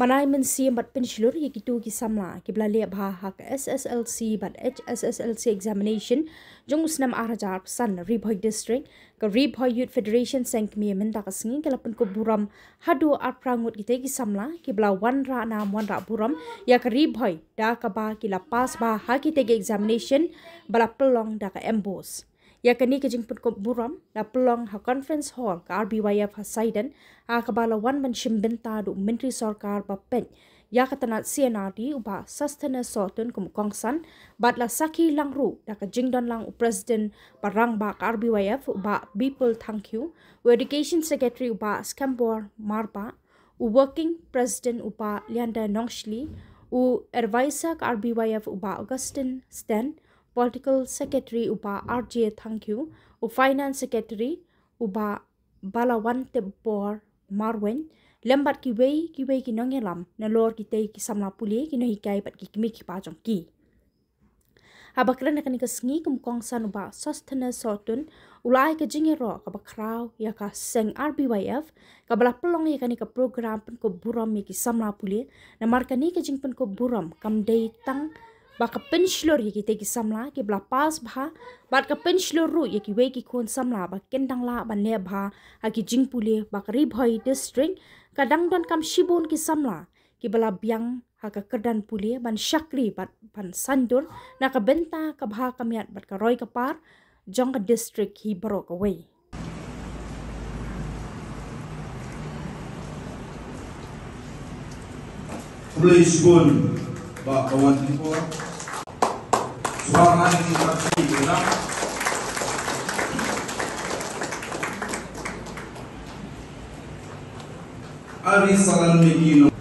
Manai mensi bat pensilur ye kitu ki samla ki blale bha hak SSLC bat HSSLC examination jong usnam arajar san Ribhoi district ka Ribhoi Youth Federation sengkmi men ta kasngi kalapan ko buram hadu arprangut kite ki samla ki bla wan ra nam wan ra buram ya ka Ribhoi da ka ba ki la pas ba ha kite ki examination bala pelong da ka embos ya kani ke jingput ko buram na pelong ha conference hall ka RBYF ha Saidan a kabala wan man shimbenta du menteri sarkar ba pen ya katanat CNRD uba sustainable sotun kum kongsan batla saki langru da ka jingdon lang president parang ba ka RBYF uba people thank you education secretary uba Skambor Marba working president uba Lianda Nongshli advisor ka RBYF uba Augustine Stan Political Secretary uba RJ thank you Finance Secretary uba Balawan Tebor Marwen lembat ki wei ki nongelam na lor ki tei ki samla puli ki no hikai pat ki kimi ki pa jong ki abakran na kanika sngi kum kongsan uba sustainable sotun ulai ka jingero ka bakraw ya ka seng RBYF ka bala pelong ya kanika program pen ko buram ki samla puli na markani ka jingpen ko buram kam dei tang baka penslor ye ki teki samla ki bla pas bha bat ka penslor ru ye ki we ki khon samla ba kendang la ban le bha ha ki jingpule ba Ribhoi district kadang don kam shibon ki samla ki bala biang ha ka kedan pule ban syakri bat ban sandur na ka benta ka bha kamiat bat ka roi ka par jong ka district hi baro ka we Please gun ba kawan tipo suara ini terjadi dalam Ari Salan Megino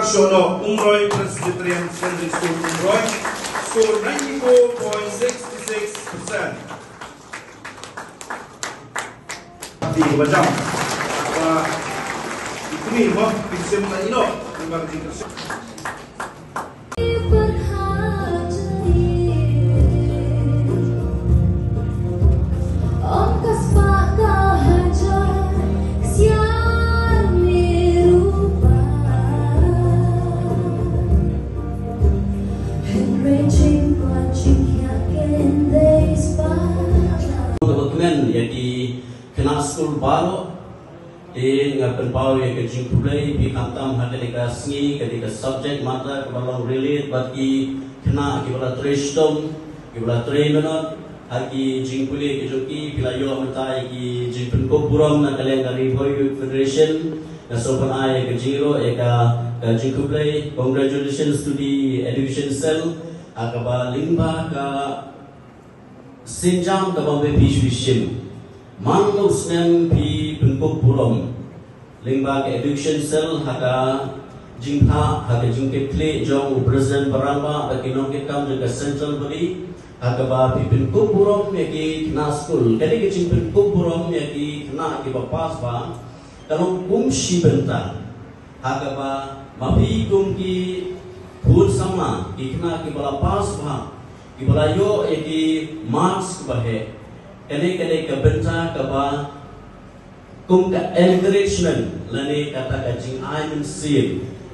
Shono Umroy Presbyterian Secondary School Umroy score 94.66%. Di bajang apa ini mo bisa menino dengan interest school baru di ngapen pau yang kecil pulai di kantam ketika seni ketika subjek mata kebalang relate bagi kena kibala trestom kibala tremenot hagi jing pulai kejoki pilayo mentai ki jing penko buram na kalian dari Ribhoi Youth Federation na sopan ay kejiro eka jing pulai congratulations to the education cell akaba limba ka sinjam kabambe pishwishim Manglo snem pi penpuk buram lingba ke education cell haka jingha haka jingke kle jong present baramba bagi nong ke kam juga central body haka ba pi penpuk buram yaki kena school kali ke jing penpuk buram yaki kena ki bapas ba kalau kumshi benta haka ba mapi kum ki phur sama ki kena ki bala pas ba ki bala yo yaki marks bahe kali kebenca kaba kum ka encouragement lani kata kacing I mean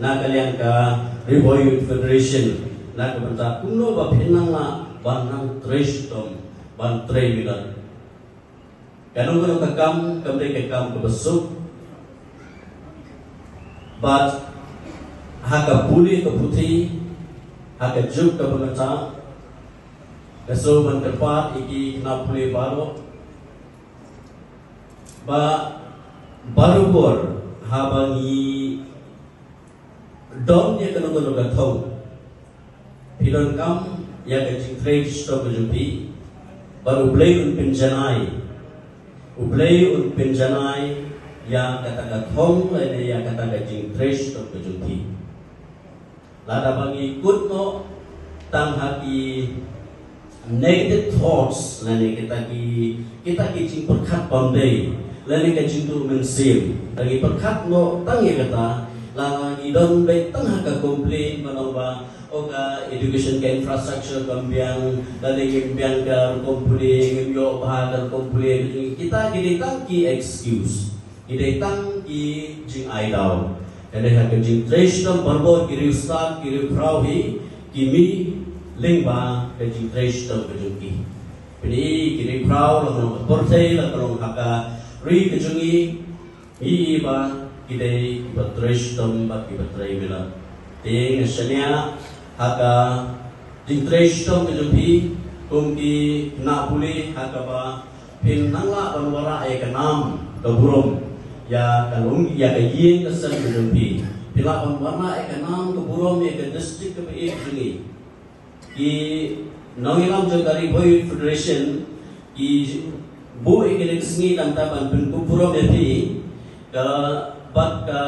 na kalian ka Ribhoi Youth Federation na kebenca kuno ba pinang la banang trestom ban tremilan kanong kuno kakam kamre kakam kebesuk but haka puli ke putih haka juk ke pengeca Keso mentepat iki kena pulih baru ba baru bor habangi dom ye kena kena gathau pilon kam ya kecing trade stop jumpi baru play un penjanai ya kata gathau ini ya kata kecing trade stop jumpi lada bangi kutno tang hati negative thoughts lani kita ki perkat Bombay lani ka jintu mensim lagi perkat no tangi kata lagi don baik tengah ke komplain menolak oka education ke infrastructure kambiang dari kambiang ke komplain yo bahar komplain kita gini tangki excuse kita tangki jing aidau jadi hak jing treshtam berbor kiri ustad kiri perawi kimi lingba ke jing treshtam kejungi jadi kiri peraw langsung portai langsung haka ri kejungi iba kidai batreshtam baki batrai mila ting senya haka tintreshtam kejumpi kumki na puli haka ba pinangla banwara ekanam keburum ya kalung ya kayin kesan kejumpi pila banwara ekanam keburum ya ke district ke be jungi ki nangilam jogari boy federation ki bu ekene sngi tantaban keburum ya pi ke bat ka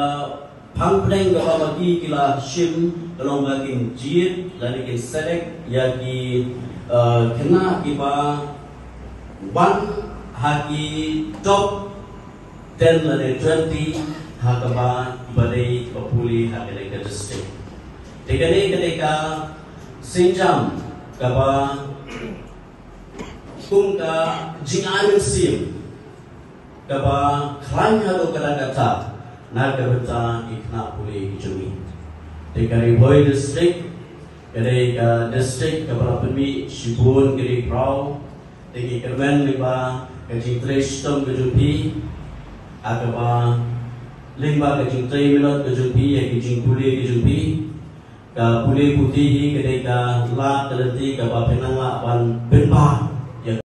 pangpleng ka maki kila shim kalong gaking jit lani kin selek ya ki kena kiba one haki top 10 lani 20 hakaba ibadai papuli hakale ka district tekane ketika sinjam kaba kumka jingan sim kaba klan halo kadagata Nagarata ikna puli jumi. Dekari boy district, kare ka district kabara pemi Shibun kiri prau, deki kermen liba kajing treshtom kejumpi, akaba limba kajing tre milot kejumpi, ya kajing puli kejumpi, ka puli putih kare ka la terenti kaba penang la ban benpa.